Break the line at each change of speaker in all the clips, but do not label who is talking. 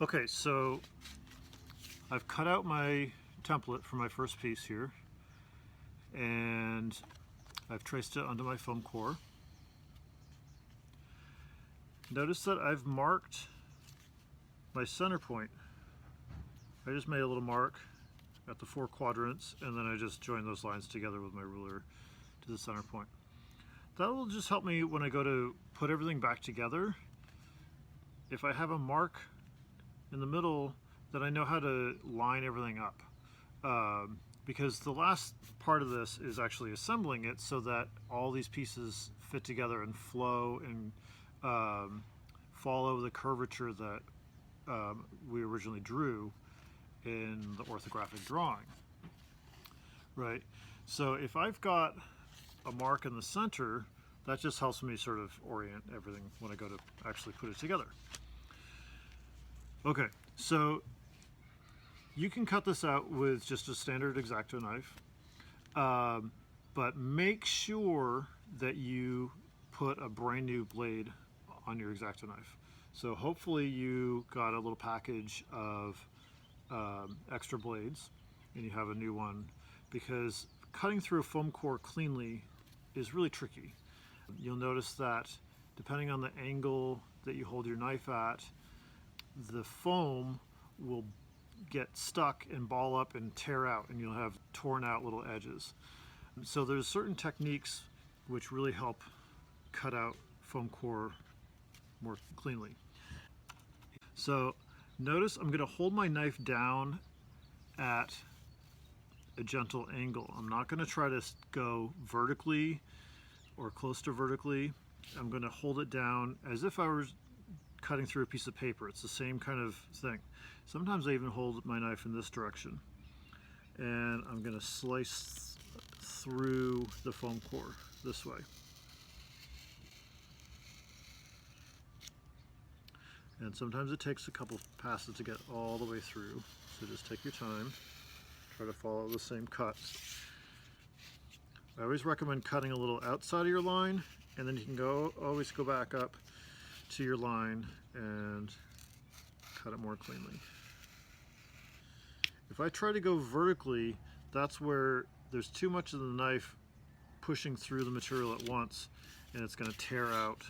Okay, so I've cut out my template for my first piece here, and I've traced it onto my foam core. Notice that I've marked my center point. I just made a little mark at the 4 quadrants, and then I just joined those lines together with my ruler to the center point. That will just help me when I go to put everything back together. If I have a mark in the middle, then I know how to line everything up. Because the last part of this is actually assembling it so that all these pieces fit together and flow and follow the curvature that we originally drew in the orthographic drawing, right? So if I've got a mark in the center, that just helps me sort of orient everything when I go to actually put it together. Okay, so you can cut this out with just a standard X-Acto knife, but make sure that you put a brand new blade on your X-Acto knife. So hopefully you got a little package of extra blades and you have a new one, because cutting through a foam core cleanly is really tricky. You'll notice that depending on the angle that you hold your knife at, the foam will get stuck and ball up and tear out, and you'll have torn out little edges. So there's certain techniques which really help cut out foam core more cleanly. So notice I'm going to hold my knife down at a gentle angle. I'm not going to try to go vertically or close to vertically. I'm going to hold it down as if I was cutting through a piece of paper. It's the same kind of thing. Sometimes I even hold my knife in this direction, and I'm going to slice through the foam core this way. And sometimes it takes a couple passes to get all the way through, so just take your time. Try to follow the same cut. I always recommend cutting a little outside of your line, and then you can always go back up to your line and cut it more cleanly. If I try to go vertically, that's where there's too much of the knife pushing through the material at once, and it's going to tear out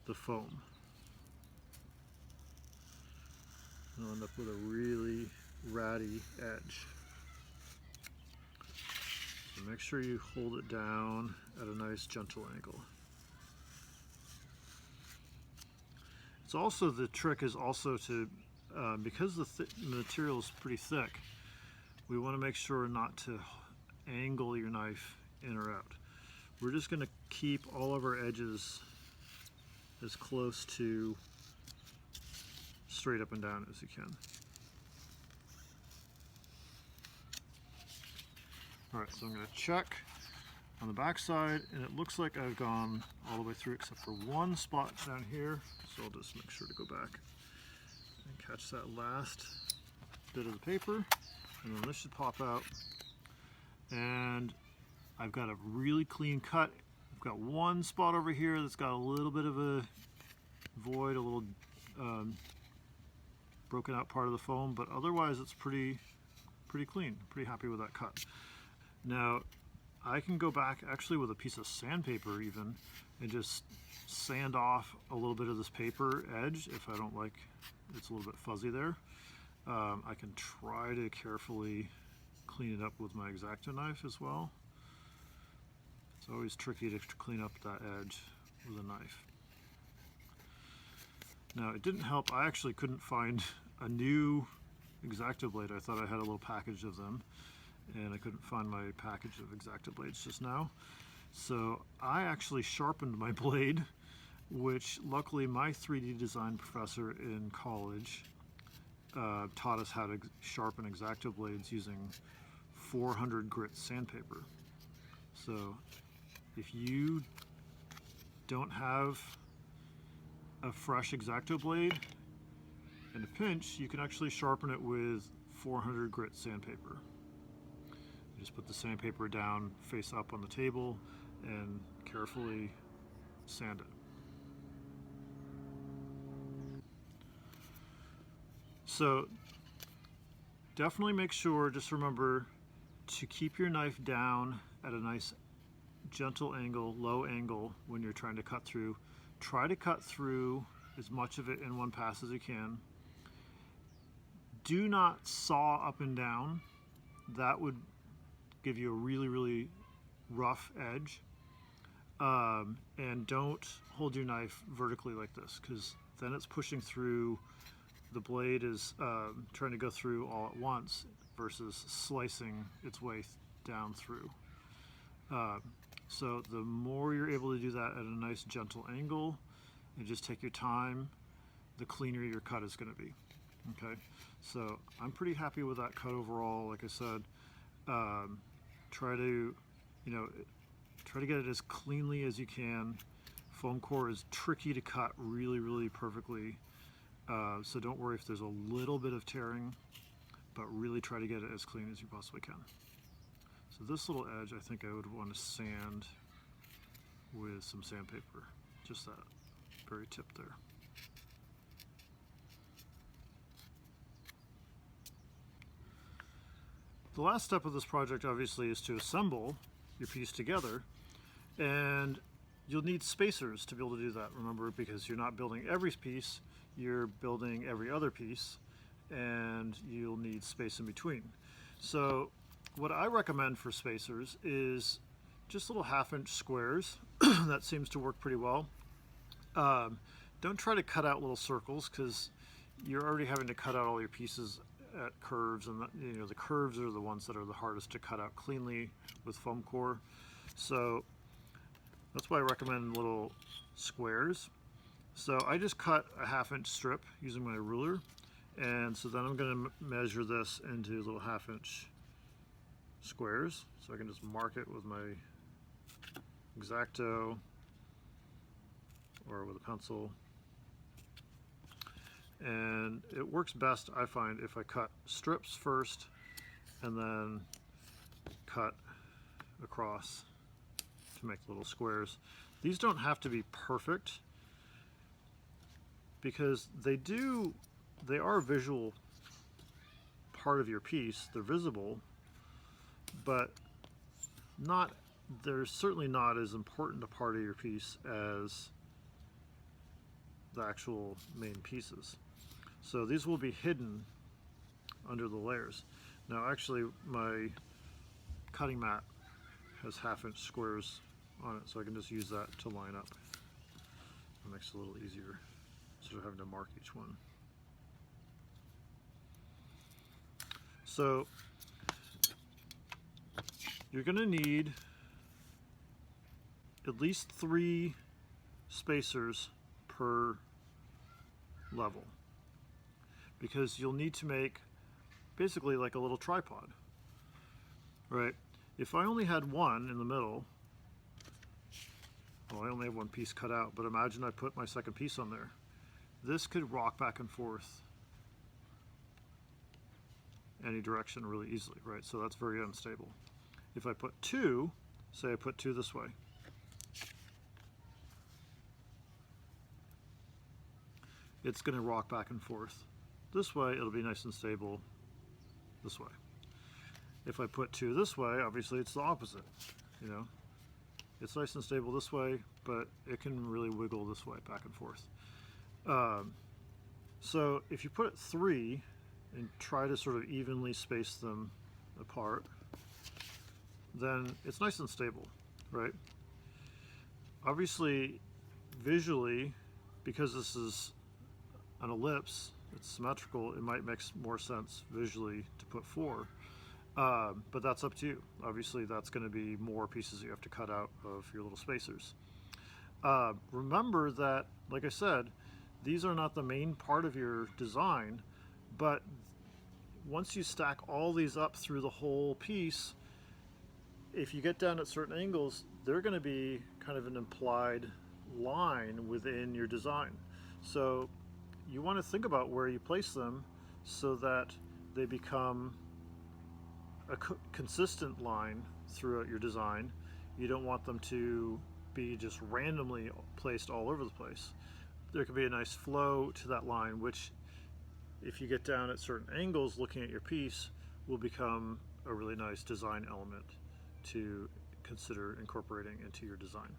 the foam. You'll end up with a really ratty edge. So make sure you hold it down at a nice gentle angle. It's also, the trick is also to, because the material is pretty thick, we want to make sure not to angle your knife in or out. We're just going to keep all of our edges as close to straight up and down as you can. Alright, so I'm going to check on the back side, and it looks like I've gone all the way through except for one spot down here, so I'll just make sure to go back and catch that last bit of the paper, and then this should pop out. And I've got a really clean cut. I've got one spot over here that's got a little bit of a void, a little broken out part of the foam, but otherwise it's pretty clean. Pretty happy with that cut. Now I can go back actually with a piece of sandpaper even and just sand off a little bit of this paper edge if I don't like it's a little bit fuzzy there. I can try to carefully clean it up with my X-Acto knife as well. It's always tricky to clean up that edge with a knife. Now it didn't help, I actually couldn't find a new X-Acto blade. I thought I had a little package of them, and I couldn't find my package of X-Acto blades just now. So I actually sharpened my blade, which luckily my 3D design professor in college taught us how to sharpen X-Acto blades using 400 grit sandpaper. So if you don't have a fresh X-Acto blade, in a pinch, you can actually sharpen it with 400 grit sandpaper. You just put the sandpaper down face up on the table and carefully sand it. So definitely make sure, just remember to keep your knife down at a nice gentle angle, low angle when you're trying to cut through. Try to cut through as much of it in one pass as you can. Do not saw up and down. That would give you a really, really rough edge. And don't hold your knife vertically like this, because then it's pushing through. The blade is trying to go through all at once versus slicing its way down through. So the more you're able to do that at a nice gentle angle and just take your time, the cleaner your cut is going to be. Okay, so I'm pretty happy with that cut overall. Like I said, try to, try to get it as cleanly as you can. Foam core is tricky to cut really, really perfectly. So don't worry if there's a little bit of tearing, but really try to get it as clean as you possibly can. So this little edge, I think I would want to sand with some sandpaper, just that very tip there. The last step of this project obviously is to assemble your piece together, and you'll need spacers to be able to do that, remember, because you're not building every piece, you're building every other piece, and you'll need space in between. So what I recommend for spacers is just little 1/2-inch squares. That seems to work pretty well. Don't try to cut out little circles, because you're already having to cut out all your pieces at curves, and the curves are the ones that are the hardest to cut out cleanly with foam core. So that's why I recommend little squares. So I just cut a 1/2-inch strip using my ruler, and so then I'm going to measure this into little 1/2-inch squares. So I can just mark it with my X-Acto or with a pencil. And it works best, I find, if I cut strips first and then cut across to make little squares. These don't have to be perfect, because they are a visual part of your piece. They're visible, but they're certainly not as important a part of your piece as the actual main pieces. So these will be hidden under the layers. Now actually my cutting mat has 1/2-inch squares on it, so I can just use that to line up. It makes it a little easier instead of having to mark each one. So you're going to need at least 3 spacers per level, because you'll need to make basically like a little tripod, right? If I only had one in the middle, well, I only have one piece cut out, but imagine I put my second piece on there. This could rock back and forth any direction really easily, right? So that's very unstable. If I put 2, say I put 2 this way, it's going to rock back and forth. This way, it'll be nice and stable this way. If I put 2 this way, obviously it's the opposite, It's nice and stable this way, but it can really wiggle this way, back and forth. So if you put 3 and try to sort of evenly space them apart, then it's nice and stable, right? Obviously, visually, because this is an ellipse, it's symmetrical, it might make more sense visually to put 4, but that's up to you. Obviously that's going to be more pieces you have to cut out of your little spacers. Remember that, like I said, these are not the main part of your design, but once you stack all these up through the whole piece, if you get down at certain angles, they're going to be kind of an implied line within your design. So you want to think about where you place them so that they become a consistent line throughout your design. You don't want them to be just randomly placed all over the place. There could be a nice flow to that line, which if you get down at certain angles, looking at your piece will become a really nice design element to consider incorporating into your design.